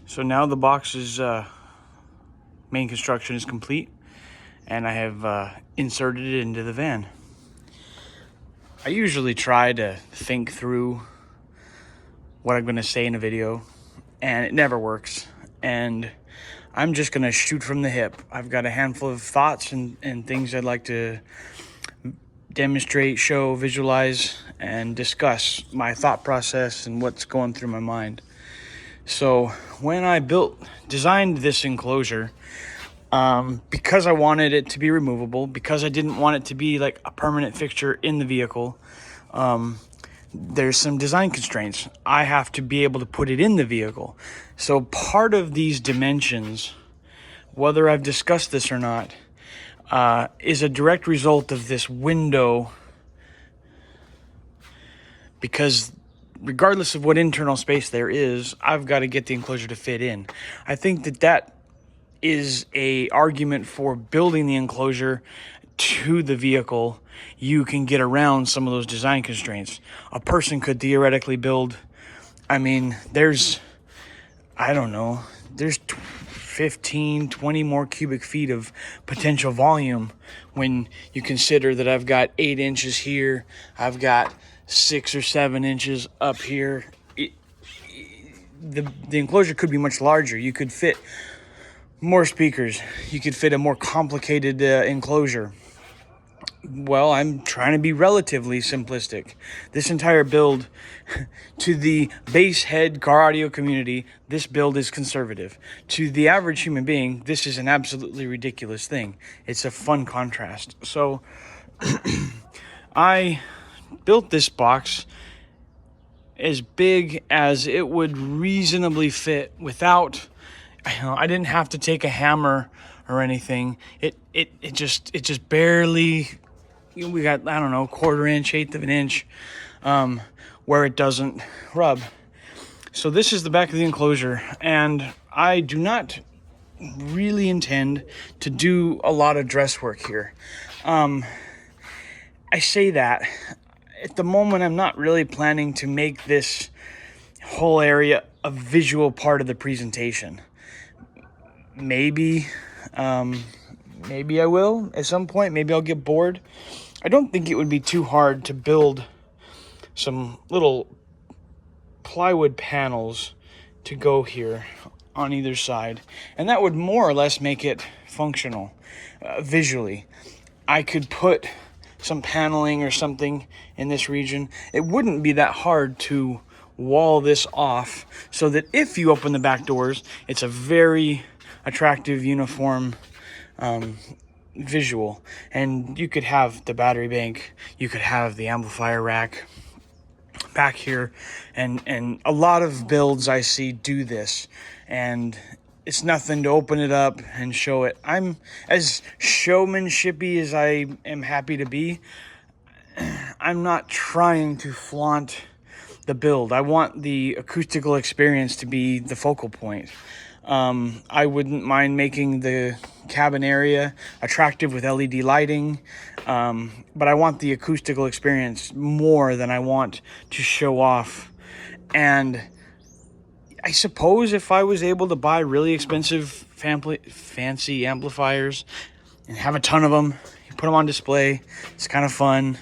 So now the box's main construction is complete, and I have inserted it into the van. I usually try to think through what I'm going to say in a video, and it never works. And I'm just going to shoot from the hip. I've got a handful of thoughts and things I'd like to demonstrate, show, visualize, and discuss my thought process and what's going through my mind. So when I designed this enclosure, because I wanted it to be removable, because I didn't want it to be like a permanent fixture in the vehicle, there's some design constraints. I have to be able to put it in the vehicle. So part of these dimensions, whether I've discussed this or not, is a direct result of this window, because regardless of what internal space there is, I've got to get the enclosure to fit in. I think that is a argument for building the enclosure to the vehicle. You can get around some of those design constraints. A person could theoretically build, there's 15, 20 more cubic feet of potential volume when you consider that I've got 8 inches here, I've got 6 or 7 inches up here. The enclosure could be much larger. You could fit more speakers. You could fit a more complicated enclosure. Well, I'm trying to be relatively simplistic. This entire build, to the base head car audio community, this build is conservative. To the average human being, this is an absolutely ridiculous thing. It's a fun contrast. So I built this box as big as it would reasonably fit without, I didn't have to take a hammer or anything. It just barely, we got, 1/4 inch, 1/8 of an inch, where it doesn't rub. So this is the back of the enclosure, and I do not really intend to do a lot of dress work here. I say that. At the moment, I'm not really planning to make this whole area a visual part of the presentation. Maybe I will at some point. Maybe I'll get bored. I don't think it would be too hard to build some little plywood panels to go here on either side, and that would more or less make it functional visually. I could put some paneling or something in this region. It wouldn't be that hard to wall this off so that if you open the back doors, it's a very attractive, uniform visual. And you could have the battery bank, you could have the amplifier rack back here, and a lot of builds I see do this, and it's nothing to open it up and show it. I'm as showmanshipy as I am happy to be. I'm not trying to flaunt the build. I want the acoustical experience to be the focal point. I wouldn't mind making the cabin area attractive with LED lighting, but I want the acoustical experience more than I want to show off. And I suppose if I was able to buy really expensive fancy amplifiers and have a ton of them, put them on display, it's kind of fun,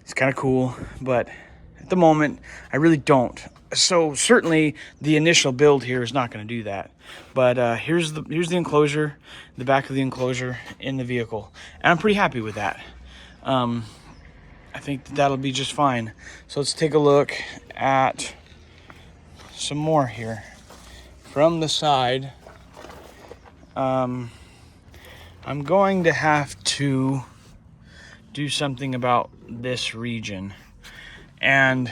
it's kind of cool, but at the moment I really don't. So certainly the initial build here is not going to do that. But here's the enclosure, the back of the enclosure in the vehicle, and I'm pretty happy with that. I think that'll be just fine. So let's take a look at some more here from the side. I'm going to have to do something about this region, and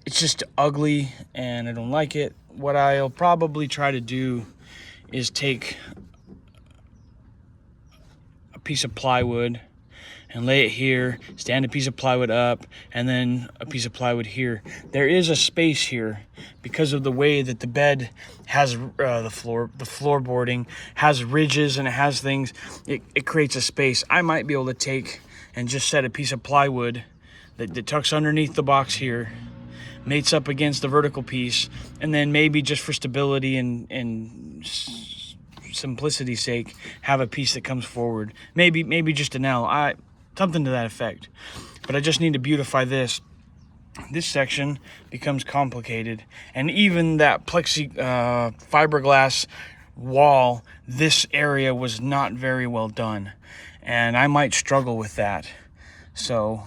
it's just ugly and I don't like it. What I'll probably try to do is take a piece of plywood and lay it here, stand a piece of plywood up, and then a piece of plywood here. There is a space here because of the way that the bed has the floorboarding has ridges and it has things. It creates a space. I might be able to take and just set a piece of plywood that tucks underneath the box here, mates up against the vertical piece, and then maybe just for stability and simplicity's sake, have a piece that comes forward. Maybe just an L, something to that effect. But I just need to beautify this. This section becomes complicated, and even that fiberglass wall, this area was not very well done, and I might struggle with that. So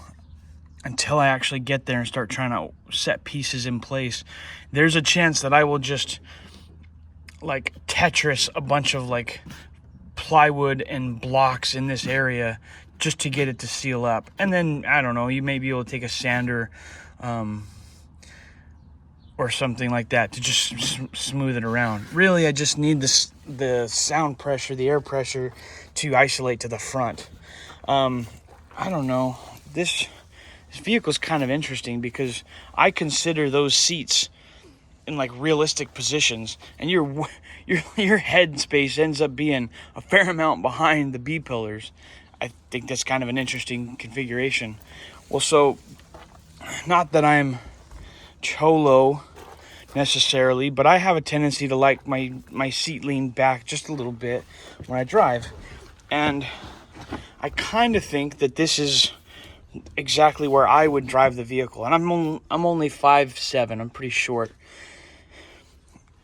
until I actually get there and start trying to set pieces in place, there's a chance that I will just like Tetris a bunch of like plywood and blocks in this area just to get it to seal up. And then, I don't know, you may be able to take a sander or something like that to just smooth it around. Really, I just need the sound pressure, the air pressure to isolate to the front. I don't know. This vehicle's kind of interesting because I consider those seats in like realistic positions, and your head space ends up being a fair amount behind the B pillars. I think that's kind of an interesting configuration. Well, so not that I'm cholo necessarily, but I have a tendency to like my seat leaned back just a little bit when I drive, and I kind of think that this is exactly where I would drive the vehicle. And I'm only 5'7". I'm pretty short.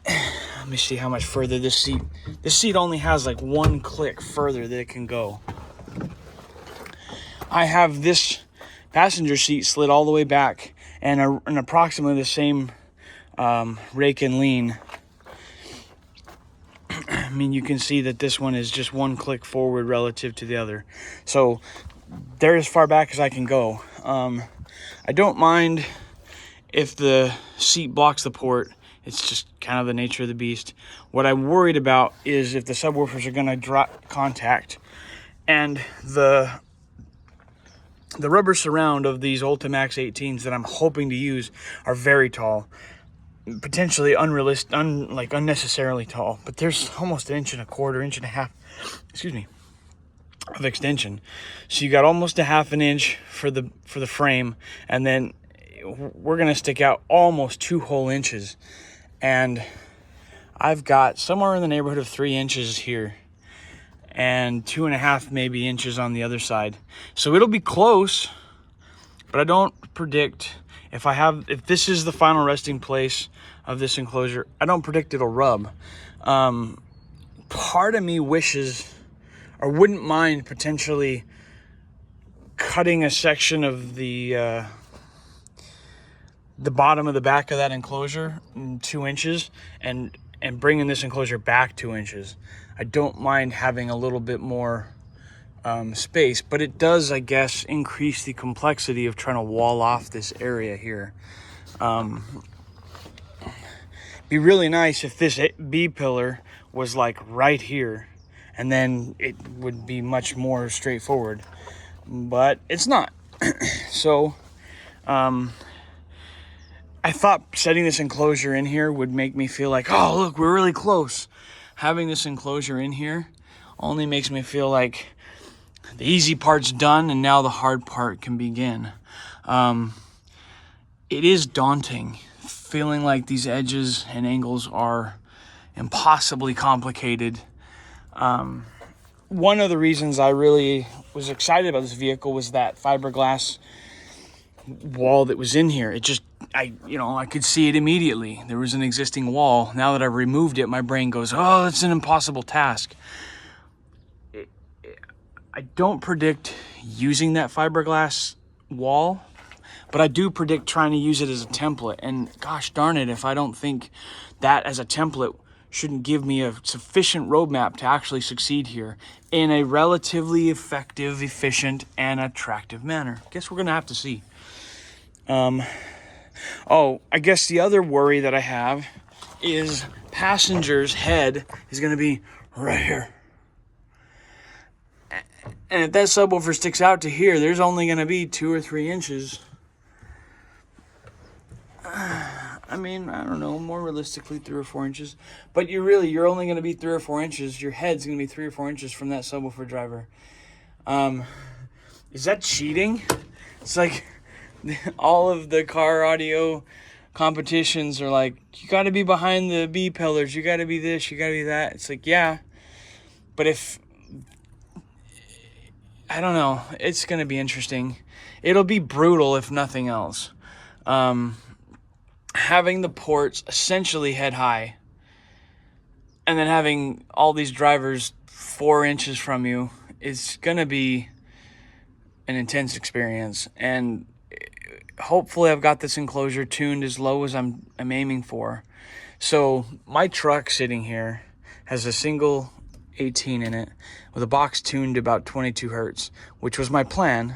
Let me see how much further this seat only has like one click further that it can go. I have this passenger seat slid all the way back and approximately the same rake and lean. I mean, you can see that this one is just one click forward relative to the other. So they're as far back as I can go. I don't mind if the seat blocks the port. It's just kind of the nature of the beast. What I'm worried about is if the subwoofers are going to drop contact, and the rubber surround of these Ultimax 18s that I'm hoping to use are very tall, potentially unrealistic, like unnecessarily tall. But there's almost 1.25 inches, 1.5 inches, of extension. So you got almost 1/2 inch for the frame, and then we're gonna stick out almost 2 whole inches. And I've got somewhere in the neighborhood of 3 inches here and 2.5 maybe inches on the other side. So it'll be close, but I don't predict if this is the final resting place of this enclosure, I don't predict it'll rub. Part of me wishes or wouldn't mind potentially cutting a section of the bottom of the back of that enclosure 2 inches and bringing this enclosure back 2 inches. I don't mind having a little bit more space, but it does, I guess, increase the complexity of trying to wall off this area here. Be really nice if this B pillar was like right here, and then it would be much more straightforward, but it's not. So I thought setting this enclosure in here would make me feel like, oh, look, we're really close. Having this enclosure in here only makes me feel like the easy part's done and now the hard part can begin. It is daunting, feeling like these edges and angles are impossibly complicated. One of the reasons I really was excited about this vehicle was that fiberglass wall that was in here. I could see it immediately. There was an existing wall. Now that I've removed it, my brain goes, oh, it's an impossible task. I don't predict using that fiberglass wall, but I do predict trying to use it as a template. And gosh darn it, if I don't think that as a template shouldn't give me a sufficient roadmap to actually succeed here in a relatively effective, efficient, and attractive manner. Guess we're gonna have to see. I guess the other worry that I have is passenger's head is gonna be right here. And if that subwoofer sticks out to here, there's only going to be 2 or 3 inches. I mean, I don't know, more realistically 3 or 4 inches. But you're only going to be 3 or 4 inches. Your head's going to be 3 or 4 inches from that subwoofer driver. Is that cheating? It's like all of the car audio competitions are like, you got to be behind the B pillars, you got to be this, you got to be that. It's like, yeah, but if, I don't know, it's going to be interesting. It'll be brutal if nothing else. Having the ports essentially head high, and then having all these drivers 4 inches from you is going to be an intense experience. And hopefully I've got this enclosure tuned as low as I'm aiming for. So my truck sitting here has a single 18 in it with a box tuned to about 22 hertz, which was my plan.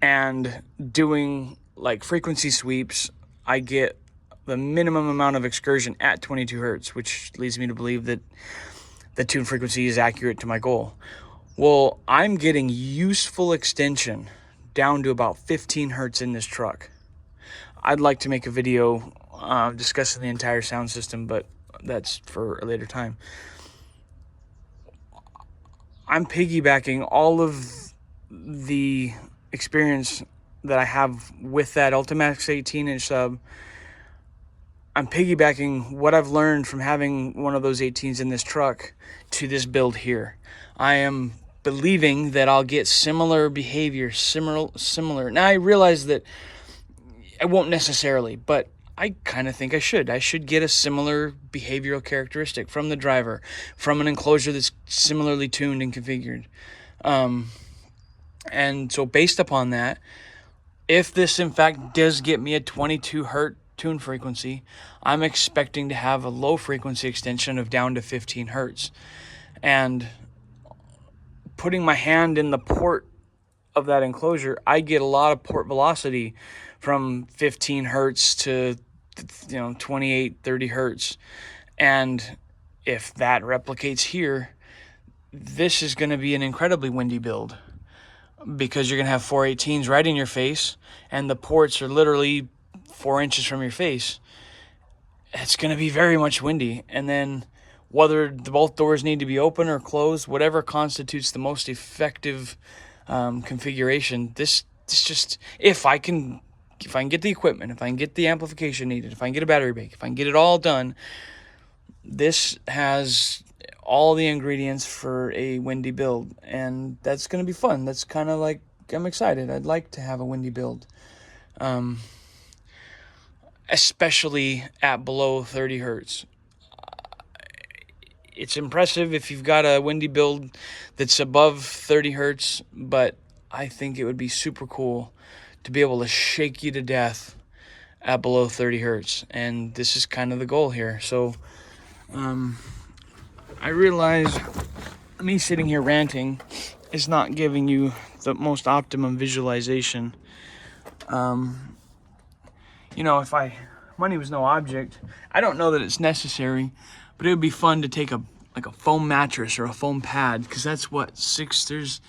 And doing like frequency sweeps, I get the minimum amount of excursion at 22 hertz, which leads me to believe that the tune frequency is accurate to my goal. Well, I'm getting useful extension down to about 15 hertz in this truck. I'd like to make a video discussing the entire sound system, but that's for a later time. I'm piggybacking all of the experience that I have with that Ultimax 18-inch sub. I'm piggybacking what I've learned from having one of those 18s in this truck to this build here. I am believing that I'll get similar behavior, similar. Now I realize that I won't necessarily, but I kind of think I should. I should get a similar behavioral characteristic from the driver, from an enclosure that's similarly tuned and configured. And so based upon that, if this in fact does get me a 22 hertz tune frequency, I'm expecting to have a low frequency extension of down to 15 hertz. And putting my hand in the port of that enclosure, I get a lot of port velocity from 15 hertz to 28, 30 hertz. And if that replicates here, this is going to be an incredibly windy build, because you're going to have 418s right in your face, and the ports are literally 4 inches from your face. It's going to be very much windy. And then whether both doors need to be open or closed, whatever constitutes the most effective configuration, this just, if I can get the equipment, if I can get the amplification needed, if I can get a battery bank, if I can get it all done, this has all the ingredients for a windy build, and that's going to be fun. That's kind of like, I'm excited. I'd like to have a windy build, especially at below 30 hertz. It's impressive if you've got a windy build that's above 30 hertz, but I think it would be super cool to be able to shake you to death at below 30 hertz, and this is kind of the goal here. So I realize me sitting here ranting is not giving you the most optimum visualization. If money was no object, I don't know that it's necessary, but it would be fun to take a foam mattress or a foam pad, because that's what, there's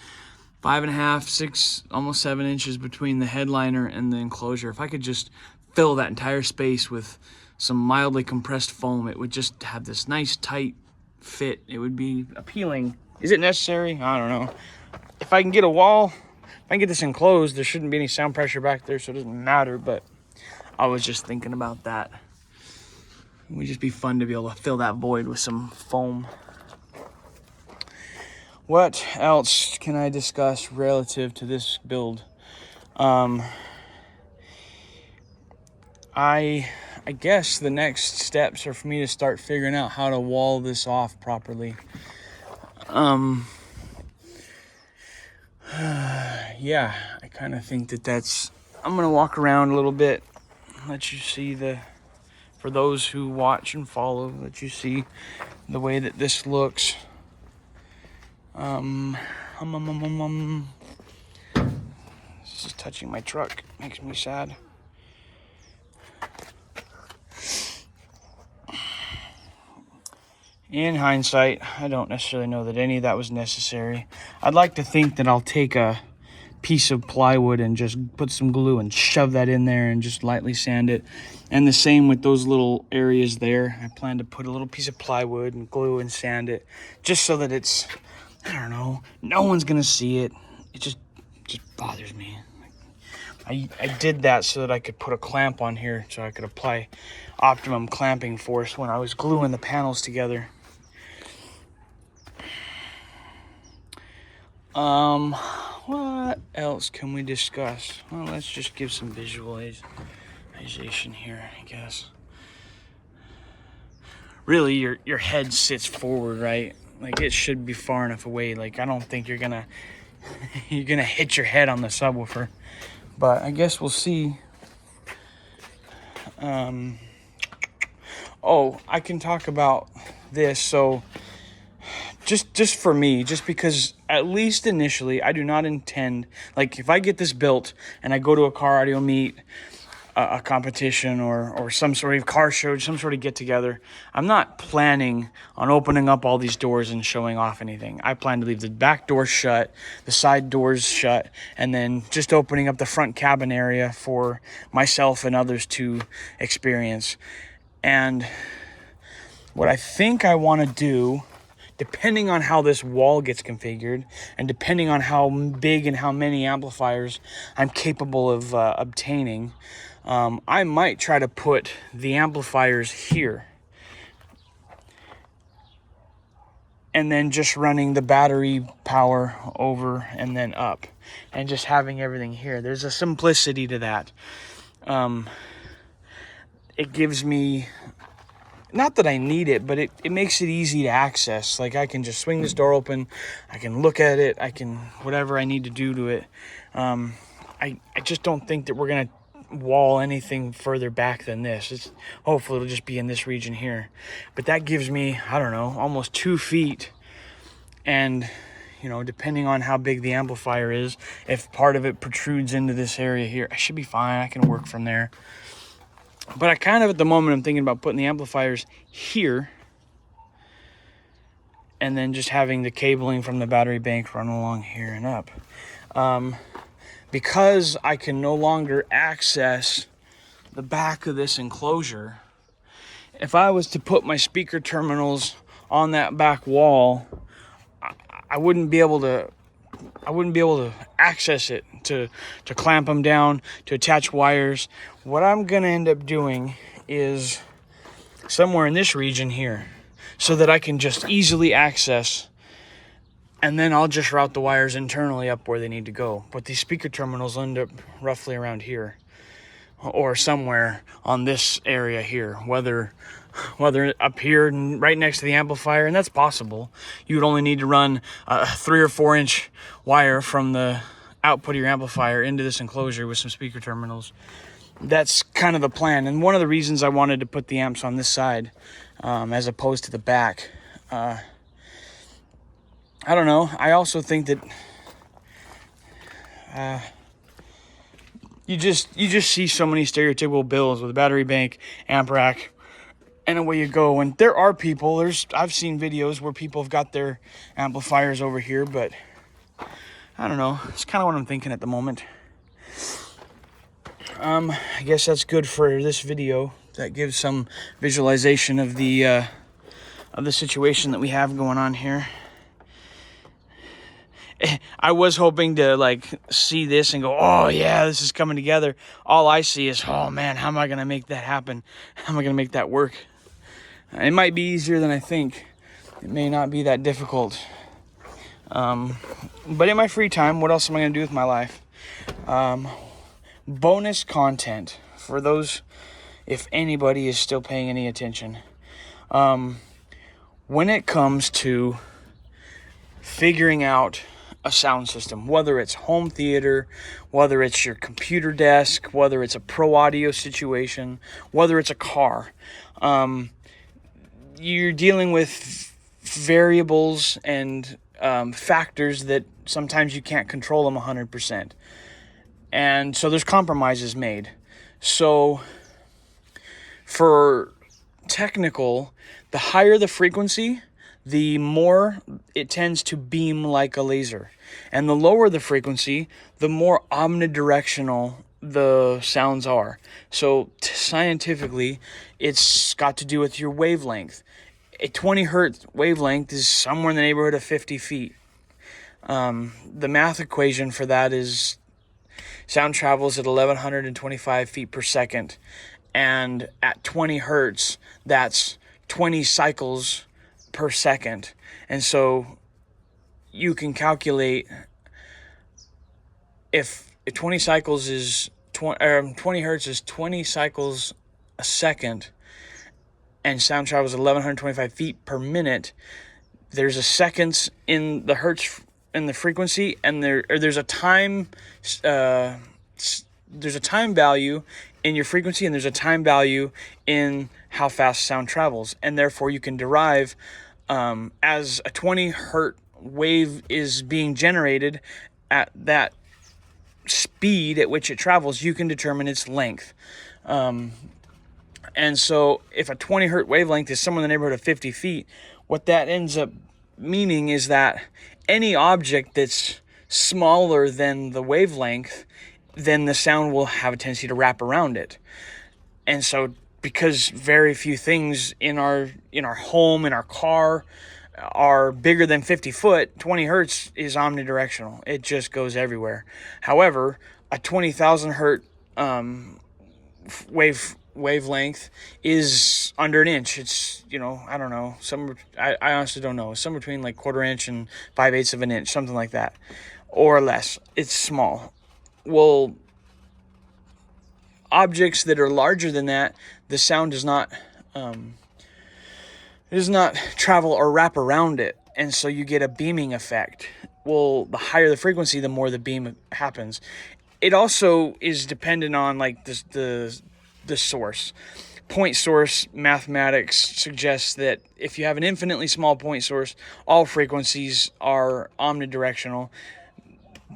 5.5, 6, almost 7 inches between the headliner and the enclosure. If I could just fill that entire space with some mildly compressed foam, it would just have this nice tight fit. It would be appealing. Is it necessary? I don't know. If I can get a wall, if I can get this enclosed, there shouldn't be any sound pressure back there, so it doesn't matter. But I was just thinking about that. It would just be fun to be able to fill that void with some foam. What else can I discuss relative to this build? I guess the next steps are for me to start figuring out how to wall this off properly. Yeah, I kind of think that's, I'm going to walk around a little bit, let you see for those who watch and follow, let you see the way that this looks. This is touching my truck, makes me sad. In hindsight, I don't necessarily know that any of that was necessary. I'd like to think that I'll take a piece of plywood and just put some glue and shove that in there and just lightly sand it. And the same with those little areas there. I plan to put a little piece of plywood and glue and sand it, just so that it's, I don't know, no one's gonna see it. It just bothers me. I did that so that I could put a clamp on here so I could apply optimum clamping force when I was gluing the panels together. What else can we discuss? Well, let's just give some visualization here, I guess. Really, your head sits forward, right? Like, it should be far enough away. Like, I don't think you're gonna hit your head on the subwoofer, but I guess we'll see. Oh, I can talk about this. So just for me, just because at least initially I do not intend, like, if I get this built and I go to a car audio meet, a competition, or some sort of car show, some sort of get together, I'm not planning on opening up all these doors and showing off anything. I plan to leave the back doors shut, the side doors shut, and then just opening up the front cabin area for myself and others to experience. And what I think I want to do, depending on how this wall gets configured and depending on how big and how many amplifiers I'm capable of obtaining, I might try to put the amplifiers here and then just running the battery power over and then up and just having everything here. There's a simplicity to that. It gives me, not that I need it, but it makes it easy to access. Like, I can just swing this door open, I can look at it, I can whatever I need to do to it. I just don't think that we're gonna wall anything further back than this. Hopefully it'll just be in this region here, but that gives me, I don't know, almost 2 feet. And depending on how big the amplifier is, if part of it protrudes into this area here, I should be fine. I can work from there. But I kind of, at the moment, I'm thinking about putting the amplifiers here and then just having the cabling from the battery bank run along here and up. Because I can no longer access the back of this enclosure, if I was to put my speaker terminals on that back wall, I wouldn't be able to access it, to clamp them down, to attach wires. What I'm gonna end up doing is somewhere in this region here, so that I can just easily access, and then I'll just route the wires internally up where they need to go. But these speaker terminals end up roughly around here, or somewhere on this area here, whether up here right next to the amplifier, and that's possible. You would only need to run a 3 or 4 inch wire from the output of your amplifier into this enclosure with some speaker terminals. That's kind of the plan, and one of the reasons I wanted to put the amps on this side as opposed to the back. I don't know. I also think that you just see so many stereotypical builds with a battery bank, amp rack, and away you go. And there are people, I've seen videos where people have got their amplifiers over here, but I don't know. It's kind of what I'm thinking at the moment. I guess that's good for this video. That gives some visualization of the situation that we have going on here. I was hoping to see this and go, oh yeah, this is coming together. All I see is, oh man, how am I gonna make that happen? How am I gonna make that work? It might be easier than I think. It may not be that difficult. But in my free time, what else am I gonna do with my life? Bonus content for those, if anybody is still paying any attention. When it comes to figuring out a sound system, whether it's home theater, whether it's your computer desk, whether it's a pro audio situation, whether it's a car, you're dealing with variables and factors that sometimes you can't control them 100%. And so there's compromises made. So for technical, the higher the frequency, the more it tends to beam like a laser. And the lower the frequency, the more omnidirectional the sounds are. So scientifically, it's got to do with your wavelength. A 20 hertz wavelength is somewhere in the neighborhood of 50 feet. The math equation for that is Sound travels at 1125 feet per second, and at 20 hertz, that's 20 cycles per second. And so you can calculate if 20 cycles is 20 hertz is 20 cycles a second, and sound travels at 1125 feet per minute. There's a seconds in the hertz in the frequency, and there's a time value in your frequency, and there's a time value in how fast sound travels, and therefore you can derive as a 20 hertz wave is being generated at that speed at which it travels, you can determine its length. And so if a 20 hertz wavelength is somewhere in the neighborhood of 50 feet, what that ends up meaning is that any object that's smaller than the wavelength, then the sound will have a tendency to wrap around it. And so because very few things in our home, in our car, are bigger than 50 foot, 20 hertz is omnidirectional. It just goes everywhere. However, a 20,000 hertz wavelength is under an inch. It's, I don't know, I honestly don't know, somewhere between like 1/4 inch and 5/8 of an inch, something like that, or less. It's small. Well, objects that are larger than that, the sound does not travel or wrap around it, and so you get a beaming effect. Well, the higher the frequency, the more the beam happens. It also is dependent on like the source. Point source mathematics suggests that if you have an infinitely small point source, all frequencies are omnidirectional,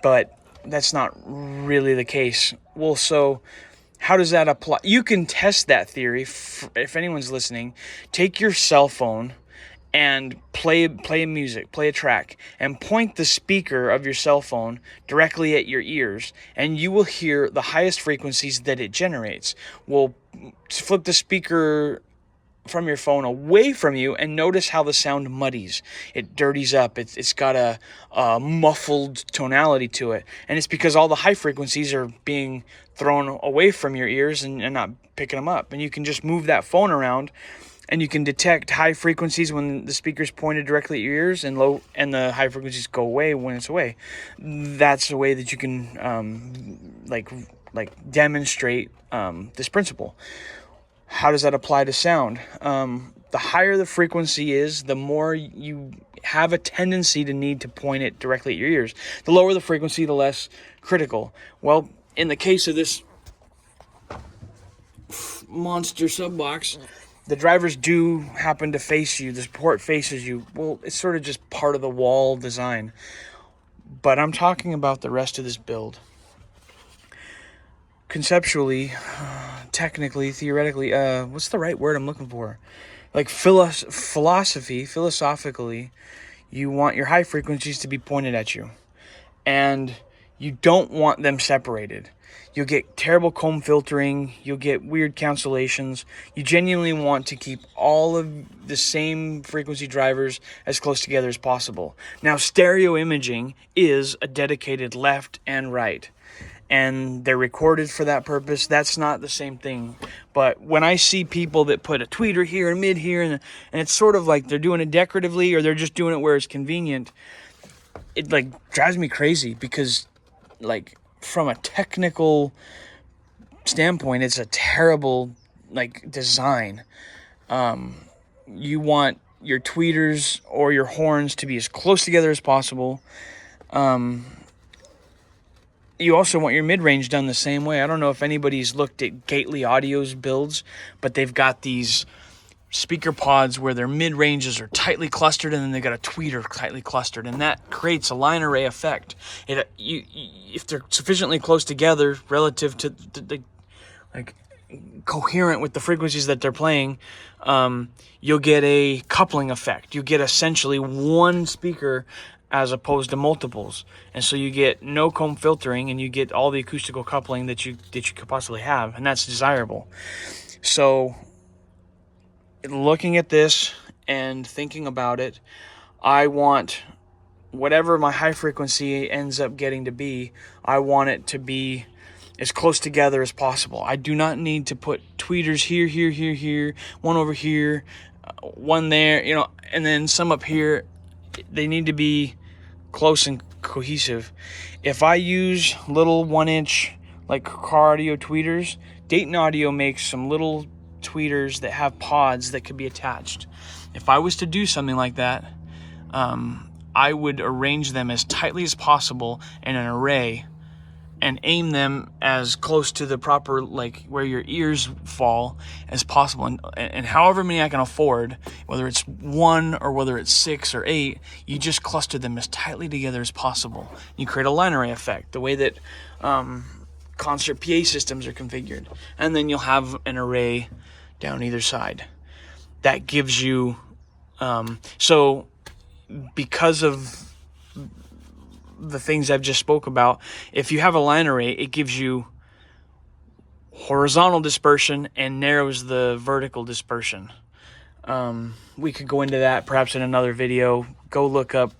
but that's not really the case. Well, so how does that apply? You can test that theory if anyone's listening. Take your cell phone and play music, play a track, and point the speaker of your cell phone directly at your ears, and you will hear the highest frequencies that it generates. Well, flip the speaker from your phone away from you and notice how the sound muddies. It dirties up. It's got a muffled tonality to it, and it's because all the high frequencies are being thrown away from your ears and not picking them up. And you can just move that phone around, and you can detect high frequencies when the speaker's pointed directly at your ears, and the high frequencies go away when it's away. That's a way that you can demonstrate this principle. How does that apply to sound? The higher the frequency is, the more you have a tendency to need to point it directly at your ears. The lower the frequency, the less critical. Well, in the case of this monster sub box, the drivers do happen to face you. The port faces you. Well, it's sort of just part of the wall design. But I'm talking about the rest of this build. Conceptually, technically, theoretically, what's the right word I'm looking for? Like philosophically, you want your high frequencies to be pointed at you. And you don't want them separated. You'll get terrible comb filtering. You'll get weird cancellations. You genuinely want to keep all of the same frequency drivers as close together as possible. Now, stereo imaging is a dedicated left and right, and they're recorded for that purpose. That's not the same thing. But when I see people that put a tweeter here and mid here, and it's sort of like they're doing it decoratively or they're just doing it where it's convenient, it drives me crazy, because from a technical standpoint, it's a terrible design. You want your tweeters or your horns to be as close together as possible. You also want your mid-range done the same way. I don't know if anybody's looked at Gately Audio's builds, but they've got these speaker pods where their mid-ranges are tightly clustered, and then they got a tweeter tightly clustered, and that creates a line array effect. If they're sufficiently close together relative to coherent with the frequencies that they're playing, you'll get a coupling effect. You get essentially one speaker as opposed to multiples, and so you get no comb filtering, and you get all the acoustical coupling that you could possibly have, and that's desirable. So, looking at this and thinking about it, I want whatever my high frequency ends up getting to be, I want it to be as close together as possible. I do not need to put tweeters here, one over here, one there, and then some up here. They need to be close and cohesive. If I use little 1-inch like car audio tweeters, Dayton Audio makes some little tweeters that have pods that could be attached. If I was to do something like that, I would arrange them as tightly as possible in an array and aim them as close to the proper, like where your ears fall, as possible. And however many I can afford, whether it's 1 or whether it's 6 or 8, you just cluster them as tightly together as possible. You create a line array effect, the way that concert PA systems are configured. And then you'll have an array down either side. That gives you, so because of the things I've just spoke about, if you have a line array, it gives you horizontal dispersion and narrows the vertical dispersion. We could go into that perhaps in another video. Go look up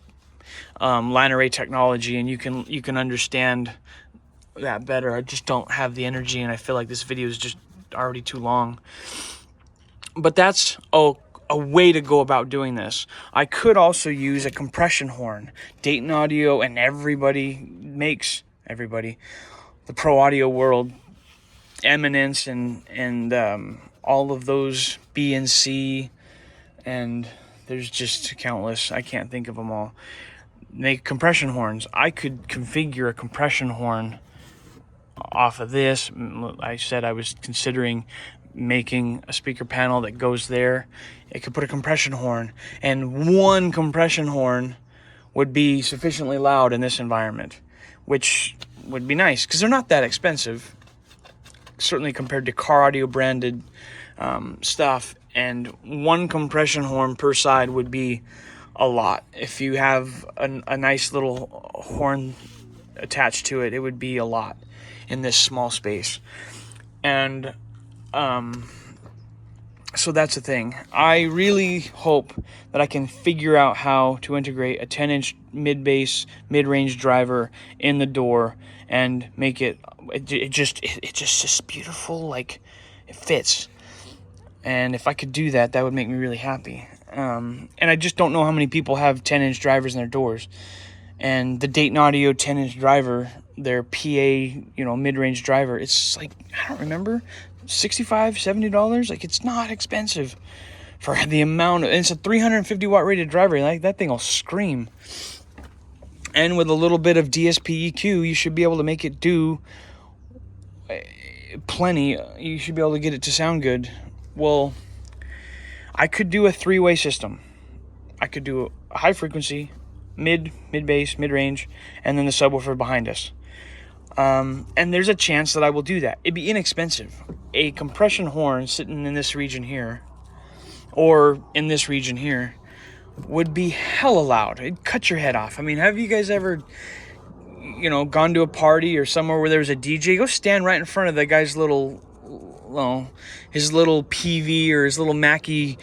line array technology, and you can understand that better. I just don't have the energy, and I feel like this video is just already too long. But that's a way to go about doing this. I could also use a compression horn. Dayton Audio and everybody, the pro audio world, Eminence and all of those, BNC, and there's just countless. I can't think of them all. Make compression horns. I could configure a compression horn off of this. I said I was considering making a speaker panel that goes there. It could put a compression horn, and one compression horn would be sufficiently loud in this environment, which would be nice because they're not that expensive, certainly compared to car audio branded stuff. And one compression horn per side would be a lot. If you have a nice little horn attached to it, it would be a lot in this small space. And so that's the thing. I really hope that I can figure out how to integrate a 10-inch mid-bass, mid-range driver in the door and make it just beautiful, like it fits. And if I could do that, that would make me really happy. And I just don't know how many people have 10-inch drivers in their doors. And the Dayton Audio 10-inch driver, their PA, mid-range driver, it's like, I don't remember, $65, $70. Like, it's not expensive for the amount and it's a 350 watt rated driver. Like, that thing will scream. And with a little bit of DSP EQ, you should be able to make it do plenty. You should be able to get it to sound good. Well, I could do a 3-way system. I could do a high frequency, mid-bass, mid-range, and then the subwoofer behind us. And there's a chance that I will do that. It'd be inexpensive. A compression horn sitting in this region here, or in this region here, would be hella loud. It'd cut your head off. I mean, have you guys ever, gone to a party or somewhere where there was a DJ? Go stand right in front of the guy's his little PV or his little Mackie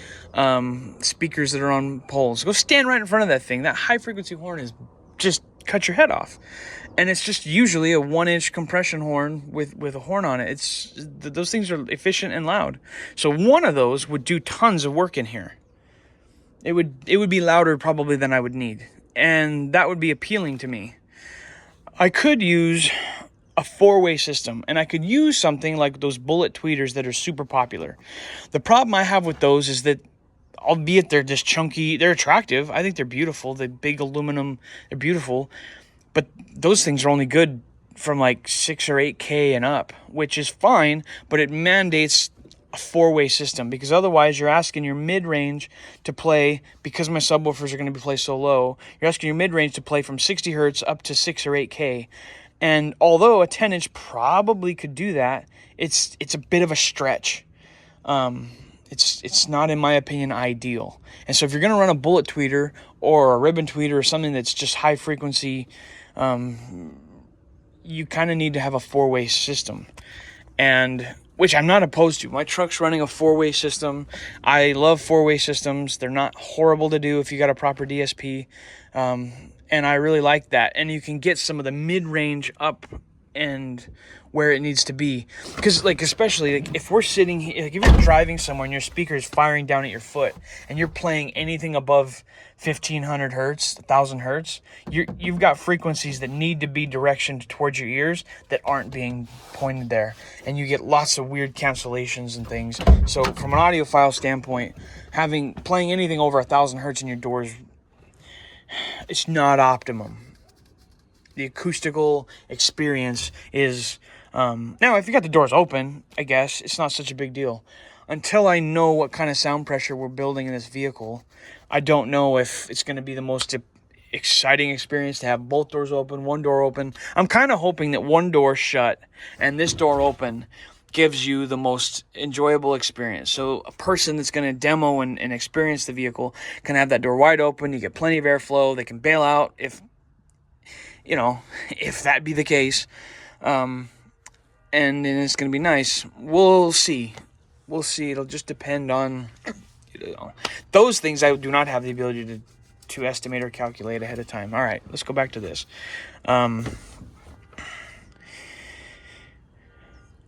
speakers that are on poles. Go stand right in front of that thing. That high frequency horn is just cut your head off. And it's just usually a 1-inch compression horn with a horn on it. Those things are efficient and loud. So one of those would do tons of work in here. It would be louder probably than I would need. And that would be appealing to me. I could use a 4-way system, and I could use something like those bullet tweeters that are super popular. The problem I have with those is that, albeit they're just chunky, they're attractive. I think they're beautiful. The big aluminum, they're beautiful. But those things are only good from like 6 or 8K and up, which is fine, but it mandates a 4-way system, because otherwise you're asking your mid-range to play, because my subwoofers are going to be placed so low, you're asking your mid-range to play from 60 hertz up to 6 or 8K. And although a 10-inch probably could do that, it's a bit of a stretch. It's not, in my opinion, ideal. And so if you're going to run a bullet tweeter or a ribbon tweeter or something that's just high frequency, you kind of need to have a 4-way system, and which I'm not opposed to. My truck's running a 4-way system. I love 4-way systems. They're not horrible to do if you got a proper DSP. And I really like that. And you can get some of the mid-range up and where it needs to be. Because, like, especially, like, if we're sitting here, like, if you're driving somewhere and your speaker is firing down at your foot and you're playing anything above 1500 hertz, 1000 hertz, you've got frequencies that need to be directioned towards your ears that aren't being pointed there. And you get lots of weird cancellations and things. So from an audiophile standpoint, playing anything over 1000 hertz in your doors, it's not optimum. The acoustical experience is now if you got the doors open, I guess it's not such a big deal. Until I know what kind of sound pressure we're building in this vehicle, I don't know if it's going to be the most exciting experience to have both doors open, one door open. I'm kind of hoping that one door shut and this door open gives you the most enjoyable experience. So a person that's going to demo and experience the vehicle can have that door wide open. You get plenty of airflow. They can bail out if that be the case. And it's going to be nice. We'll see. It'll just depend on those things. I do not have the ability to estimate or calculate ahead of time. All right, let's go back to this.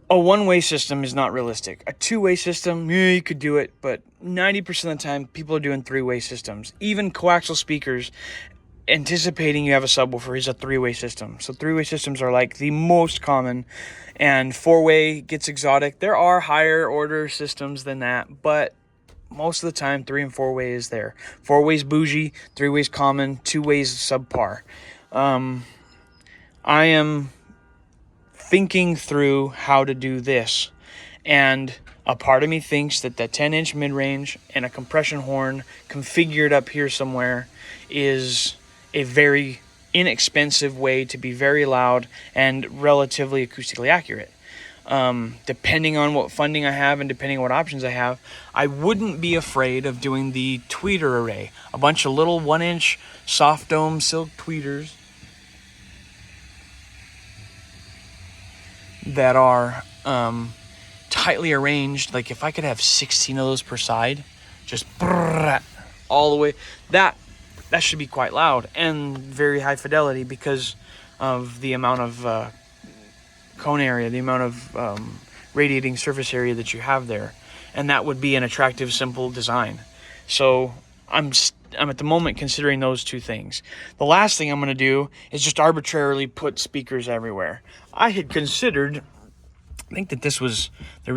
A one-way system is not realistic. A two-way system, yeah, you could do it, but 90% of the time, people are doing three-way systems. Even coaxial speakers, anticipating you have a subwoofer, is a three-way system. So three-way systems are like the most common, and four-way gets exotic. There are higher order systems than that, but most of the time, 3 and 4-way is there. 4-way's bougie, 3-way's common, 2-way's subpar. I am thinking through how to do this, and a part of me thinks that 10-inch mid-range and a compression horn configured up here somewhere is a very inexpensive way to be very loud and relatively acoustically accurate. Depending on what funding I have and depending on what options I have, I wouldn't be afraid of doing the tweeter array. A bunch of little 1-inch soft dome silk tweeters that are tightly arranged. Like if I could have 16 of those per side, just all the way, that should be quite loud and very high fidelity because of the amount of cone area, the amount of radiating surface area that you have there. And that would be an attractive, simple design. So I'm at the moment considering those two things. The last thing I'm going to do is just arbitrarily put speakers everywhere. I had considered, I think that there was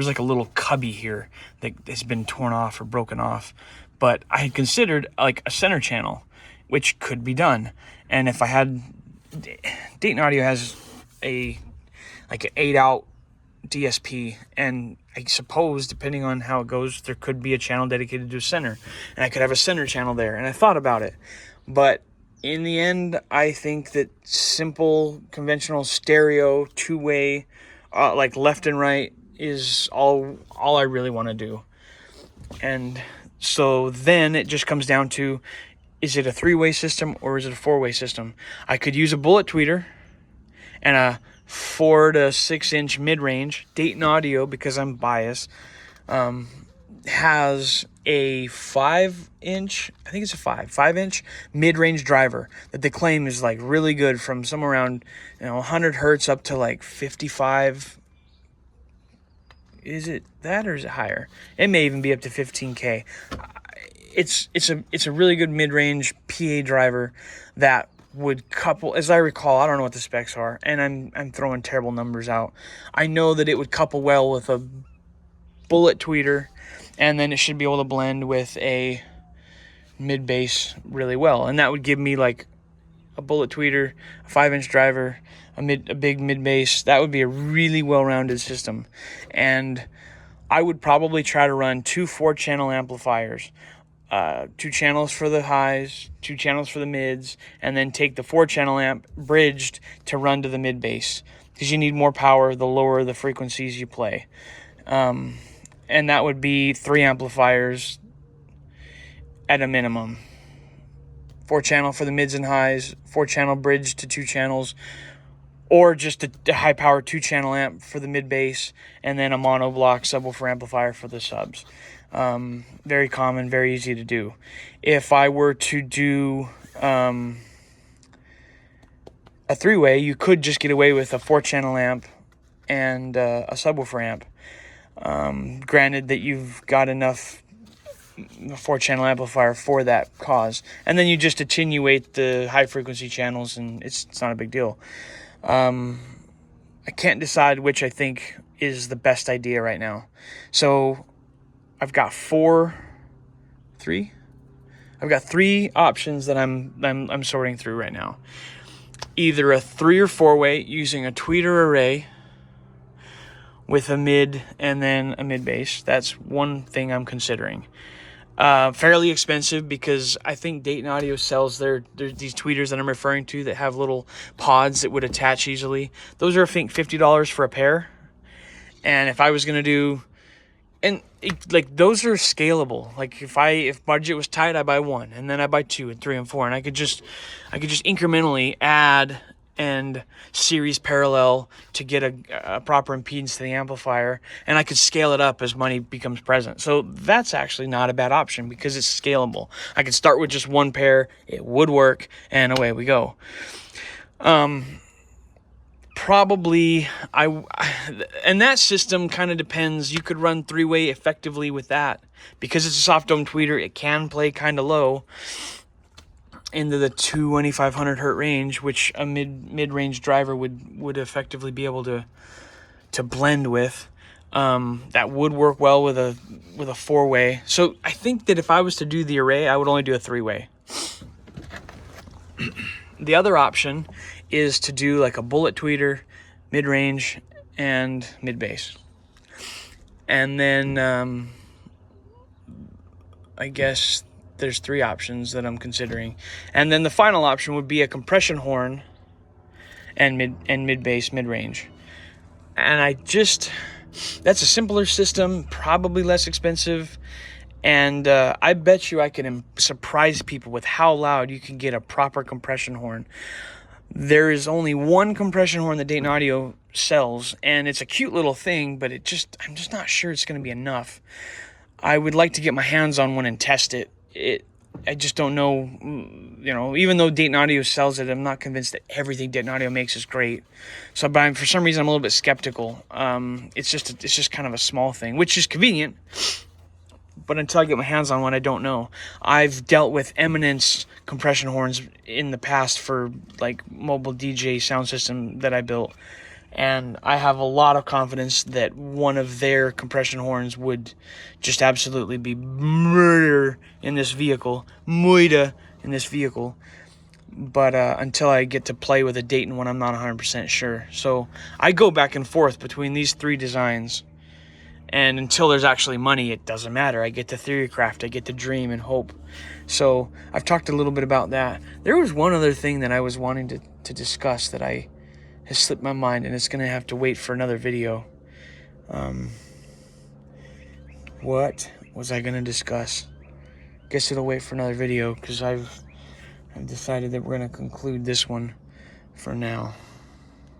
like a little cubby here that has been torn off or broken off. But I had considered like a center channel, which could be done. And if I had, Dayton Audio has an 8-out DSP, and I suppose depending on how it goes, there could be a channel dedicated to a center, and I could have a center channel there. And I thought about it, but in the end, I think that simple, conventional stereo, two-way, like left and right, is all I really want to do. And so then it just comes down to, is it a 3-way system or is it a 4-way system? I could use a bullet tweeter and a 4 to 6 inch mid-range. Dayton Audio, because I'm biased, has a 5-inch, I think it's a 5-inch mid-range driver that they claim is like really good, from somewhere around 100 hertz up to like 55. Is it that or is it higher? It may even be up to 15K. It's a really good mid-range PA driver that would couple, as I recall, I don't know what the specs are, and I'm throwing terrible numbers out. I know that it would couple well with a bullet tweeter, and then it should be able to blend with a mid bass really well, and that would give me like a bullet tweeter, a 5-inch driver, a big mid bass. That would be a really well-rounded system, and I would probably try to run 2 4-channel amplifiers. 2 channels for the highs, 2 channels for the mids, and then take the 4-channel amp bridged to run to the mid bass, because you need more power the lower the frequencies you play. And that would be 3 amplifiers at a minimum. 4-channel for the mids and highs, 4-channel bridge to 2 channels, or just a high power 2-channel amp for the mid bass, and then a monoblock subwoofer amplifier for the subs. Very common, very easy to do. If I were to do a three-way, you could just get away with a 4-channel amp and a subwoofer amp. Granted that you've got enough 4-channel amplifier for that cause, and then you just attenuate the high frequency channels, and it's not a big deal. I can't decide which I think is the best idea right now. So I've got three options that I'm sorting through right now. Either a 3 or 4-way using a tweeter array with a mid and then a mid bass. That's one thing I'm considering. Fairly expensive, because I think Dayton Audio sells these tweeters that I'm referring to that have little pods that would attach easily. Those are, I think, $50 for a pair. And if I was going to do, those are scalable. Like if budget was tight, I buy one, and then I buy 2 and 3 and 4, and I could just incrementally add and series parallel to get a proper impedance to the amplifier, and I could scale it up as money becomes present. So that's actually not a bad option, because it's scalable. I could start with just one pair, it would work, and away we go. Probably and that system kind of depends. You could run 3-way effectively with that, because it's a soft dome tweeter. It can play kind of low into the 2500 hertz range, which a mid-range driver would effectively be able to blend with. That would work well with a 4-way. So I think that if I was to do the array, I would only do a 3-way. The other option is to do like a bullet tweeter, mid-range, and mid-bass. And then I guess there's 3 options that I'm considering. And then the final option would be a compression horn and mid-bass, mid-range. And that's a simpler system, probably less expensive. And I bet you I can surprise people with how loud you can get a proper compression horn. There is only one compression horn that Dayton Audio sells, and it's a cute little thing, but I'm just not sure it's going to be enough. I would like to get my hands on one and test it. I just don't know, even though Dayton Audio sells it, I'm not convinced that everything Dayton Audio makes is great. So, but for some reason, I'm a little bit skeptical. It's just kind of a small thing, which is convenient. But until I get my hands on one, I don't know. I've dealt with Eminence compression horns in the past for like mobile DJ sound system that I built, and I have a lot of confidence that one of their compression horns would just absolutely be murder in this vehicle. But until I get to play with a Dayton one, I'm not 100% sure. So I go back and forth between these 3 designs. And until there's actually money, it doesn't matter. I get to theorycraft, I get to dream and hope. So I've talked a little bit about that. There was one other thing that I was wanting to discuss that has slipped my mind, and it's going to have to wait for another video. What was I going to discuss? Guess it'll wait for another video, because I've decided that we're going to conclude this one for now.